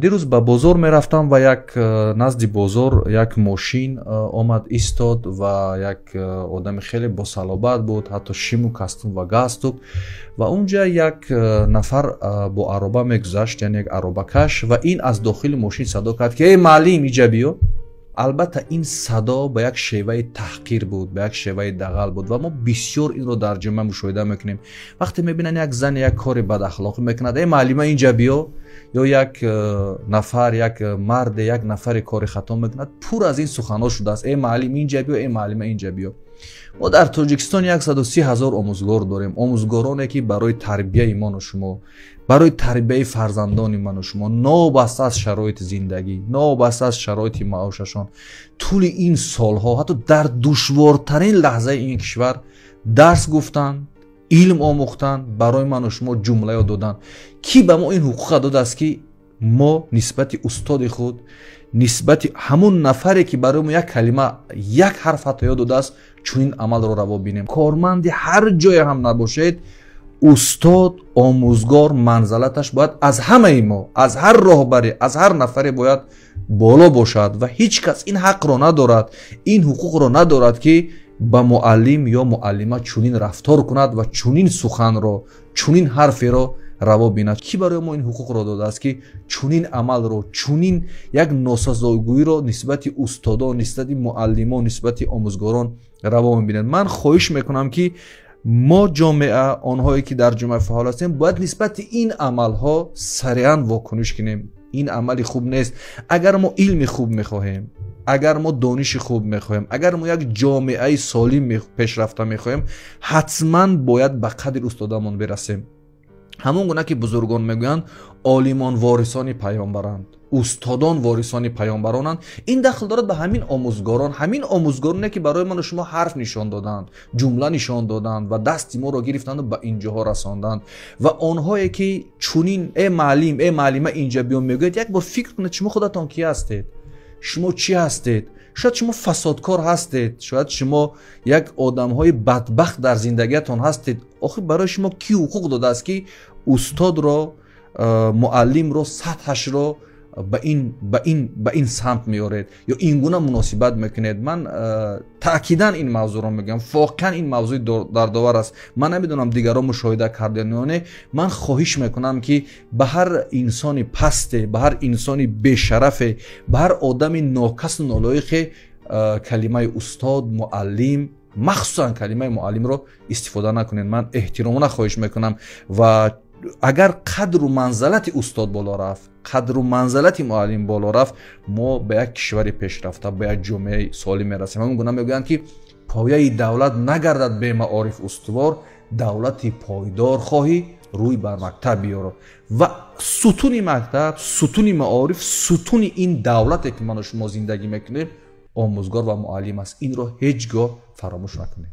دیروز به بازار میرفتم و یک نزد بازار یک ماشین آمد ایستاد و یک آدم خیلی با صلابت بود، حتی شیمو کاستوم و گاستوک و اونجا یک نفر با عربه میگذشت، یعنی یک عربه کش، و این از داخل ماشین صدا کرد که ای معلم اینجا بیو. البته این صدا به یک شیوه تحقیر بود، به یک شیوه دغل بود و ما بسیار این رو در جمعه مشاهده میکنیم. وقتی میبینن یک زن یک کار بد اخلاقی میکند، ای معلم اینجا بیو، یا یک نفر، یک مرد یک نفر کار خطا میکند، پر از این سخنان شده است، ای معلم اینجا بیو، ای معلم اینجا بیو. ما در تاجیکستان 130,000 آموزگار داریم، آموزگارانی که برای تربیت من و شما، برای تربیت فرزندان من و شما، نابسته از شرایط زندگی، نابسته از شرایط معاششان، طول این سالها حتی در دشوارترین لحظه این کشور درس گفتن، علم آموختن، برای من و شما جمله دادن. کی به ما این حقوق داده است که ما نسبت استاد خود، نسبت همون نفری که برای ما یک کلمه، یک حرف حتی یاد داده است، چون این عمل رو روا بینیم؟ کارمند هر جای هم نباشید، استاد، آموزگار منزلتش باید از همه ما، از هر راهبری، از هر نفری باید بالا باشد و هیچ کس این حق را ندارد، این حقوق را ندارد که با معلم یا معلمه چونین رفتار کند و چونین سخن را، چونین حرفی را روا بیند. کی برای ما این حقوق را داده است که چونین عمل را، چونین یک ناسزاگویی را نسبت استادان، نسبت معلمان، نسبت آموزگاران روا میبینند؟ من خواهش میکنم که ما جامعه، آنهایی که در جامعه فعال هستیم، باید نسبت این عملها سریعا واکنش کنیم. این عمل خوب نیست. اگر ما علم خوب میخواهیم، اگر ما دانش خوب میخواهیم، اگر ما یک جامعه سالم پیشرفته میخواهیم، حتما باید به قدر استادمون برسیم. همون گونه که بزرگان میگویند عالمان وارثان پیامبرند، استادان وارثان پیامبرانند. این دخل دارد به همین آموزگاران، همین آموزگارانی که برای من و شما حرف نشان دادند، جمله نشان دادند و دست ما را گرفتند و به اینجاها رساندند. و آنهایی که چونین ای معلم، ای معلمه اینجا بیام میگوید، یک بار فکر کنید شما خودتان کی هستید؟ شما چی هستید؟ شاید شما فسادکار هستید، شاید شما یک آدم‌های بدبخت در زندگیتان هستید. آخه برای شما کی حقوق داده است که استاد را، معلم را، سطحش را به این سمت میارید یا این گونه مناسبت میکنید؟ من تاکیداً این موضوع رو میگم، واقعا این موضوع در داور است. من نمیدونم دیگران مشاهده کردنیانه، من خواهش میکنم که به هر انسان پسته، به هر انسان بی‌شرفه، به هر آدم ناکس و نالایق کلمه استاد، معلم، مخصوصا کلمه معلم رو استفاده نکنید. من احتراماً خواهش میکنم و اگر قدر و منزلت استاد بالا رفت، قدر و منزلت معلم بالا رفت، ما به یک کشور پیشرفته، به یک جامعه سالم میرسیم. همون گونه میگویند که پایه دولت نگردد به معارف استوار، دولت پایدار خواهی روی بر مکتب بیاره. و ستون مکتب، ستون معارف، ستون این دولتی که ما شما زندگی میکنیم، آموزگار و معلم است. این رو هیچگاه فراموش نکنید.